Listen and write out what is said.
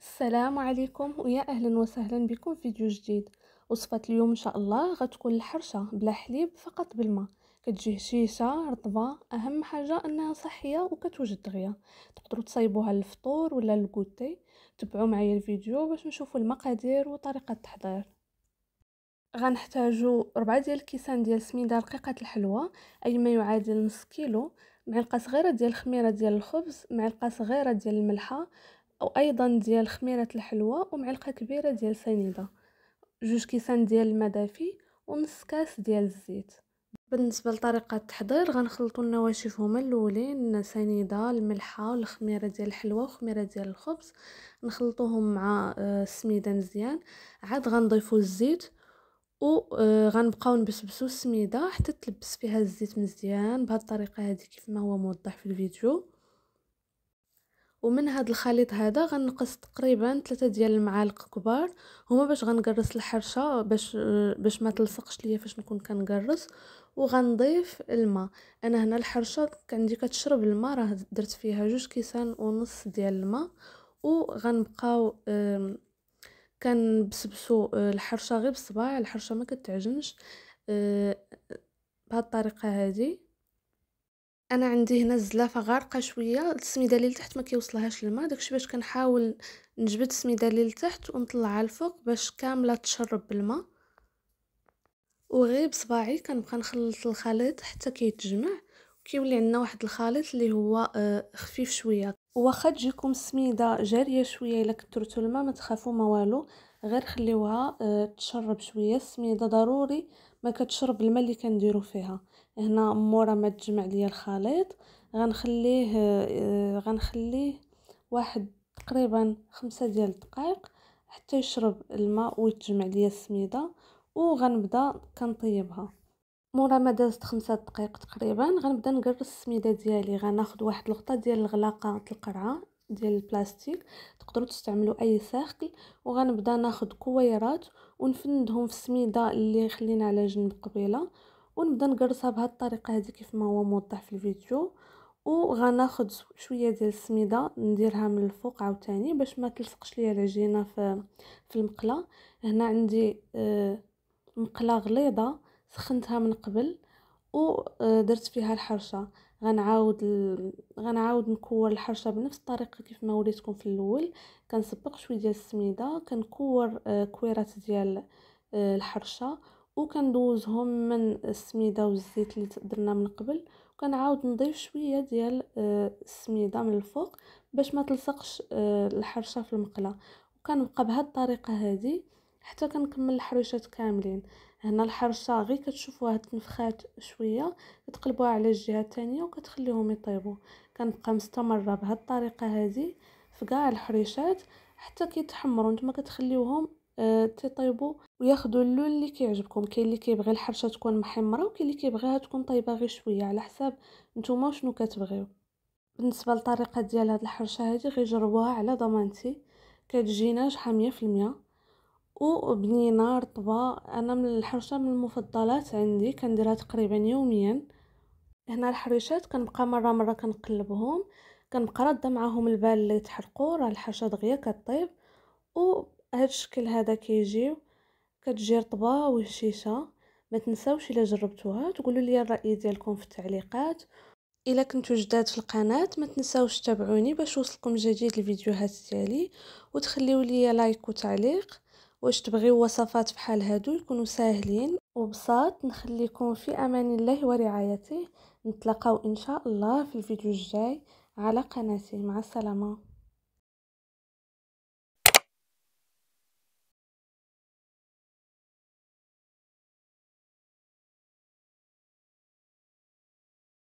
السلام عليكم ويا اهلا وسهلا بكم في فيديو جديد. وصفة اليوم ان شاء الله غتكون الحرشة بلا حليب فقط بالماء. كتجي هشيشة رطبة، اهم حاجة انها صحية وكتوجد دغيا. تقدروا تصايبوها للفطور ولا للكوتي. تبعوا معايا الفيديو باش نشوفوا المقادير وطريقة التحضير. غنحتاجو 4 ديال الكيسان ديال سميده رقيقه الحلوى، اي ما يعادل نص كيلو. معلقه صغيره ديال الخميره ديال الخبز، معلقه صغيره ديال الملحه او ايضا ديال خميره الحلوى، ومعلقه كبيره ديال سنيده، 2 كيسان ديال الماء دافي، ونص كاس ديال الزيت. بالنسبه لطريقه التحضير غنخلطوا النواشف هما الاولين، سنيده، الملحه والخميره ديال الحلوى وخميره ديال الخبز. نخلطوهم مع السميده مزيان. عاد غنضيفوا الزيت غنبقاو نبسبسو السميده حتى تلبس فيها الزيت مزيان بهذه الطريقه هذه كيف ما هو موضح في الفيديو. ومن هذا الخليط هذا غنقص تقريبا 3 ديال المعالق كبار، هما باش غنقرص الحرشه باش ما تلصقش ليا فاش نكون كنقرص. وغنضيف الماء. انا هنا الحرشه عندي كتشرب الماء، راه درت فيها 2 كيسان ونص ديال الماء. وغنبقاو كنبسبسو الحرشه غير بالصباع، الحرشه ما كتعجنش. بهذه الطريقه هذه. انا عندي هنا الزلافه غارقه شويه، السميده اللي لتحت ما كيوصلهاش الماء، داكشي باش كنحاول نجبد السميده اللي لتحت ونطلعها الفوق باش كامله تشرب بالماء. وغير بصباعي كنبقى نخلط الخليط حتى كيتجمع، وكيولي عندنا واحد الخليط اللي هو خفيف شويه. واخا تجيكم السميده جاريه شويه الا كثرتوا الماء ما تخافوا ما والو، غير خليوها تشرب شويه. السميده ضروري ما كتشرب الماء اللي كنديروا فيها. هنا مورا ما تجمع ليا الخليط غنخليه واحد تقريبا 5 ديال الدقائق حتى يشرب الماء ويتجمع ليا السميده. وغنبدا كنطيبها. مورا ما دازت 5 دقائق تقريبا غنبدا نقرص السميده ديالي. غناخذ واحد الغطاء ديال الغلاقه القرعه ديال البلاستيك، تقدروا تستعملوا اي ساخل. وغنبدا ناخذ كويرات ونفندهم في السميده اللي خلينا على جنب قبيله، ونبدا نقرصها بهذه الطريقه هذه كيف ما هو موضح في الفيديو. وغناخذ شويه ديال السميده نديرها من الفوق عاوتاني باش ما تلصقش ليا العجينه في المقله. هنا عندي مقله غليظه سخنتها من قبل ودرت فيها الحرشه. غنعاود نكور الحرشه بنفس الطريقه كيف ما وريتكم في الاول. كنسبق شويه ديال السميده، كنكور كويرات ديال الحرشه، وكندوزهم من السميده والزيت اللي درنا من قبل. وكنعاود نضيف شويه ديال السميده من الفوق باش ما تلصقش الحرشه في المقله. وكنبقى بهذه الطريقه هذه حتى كنكمل الحريشات كاملين. هنا الحرشه غير كتشوفوها تنفخات شويه كتقلبوها على الجهه الثانيه وكتخليهم يطيبوا. كنبقى مستمره بهذه الطريقه هذه في كاع الحريشات حتى كيتحمروا. نتوما كتخليوهم تيطيبوا وياخذوا اللون اللي كيعجبكم. كاين اللي كيبغي الحرشه تكون محمره، وكاين اللي كيبغيها تكون طيبه غير شويه، على حساب نتوما شنو كتبغيو. بالنسبه للطريقه ديال هاد الحرشه هذه غير جربوها على ضمانتي، كتجي ناجحه 100% وبنينه رطبه. انا من الحرشه من المفضلات عندي، كنديرها تقريبا يوميا. هنا الحريشات كنبقى مره كنقلبهم، كنبقى راده معاهم البال اللي يتحرقوا، راه الحرشه دغيا كطيب. وهذا الشكل هذا كيجيو، كتجي رطبه وهشيشه. ما تنساوش الا جربتوها تقولوا لي الراي ديالكم في التعليقات. الا كنتو جداد في القناه ما تنساوش تتابعوني باش يوصلكم جديد الفيديوهات ديالي، وتخليو لي لايك وتعليق. واش تبغيو وصفات بحال هادو يكونوا ساهلين وبساط. نخليكم في امان الله ورعايته. نتلاقاو ان شاء الله في الفيديو الجاي على قناتي. مع السلامه.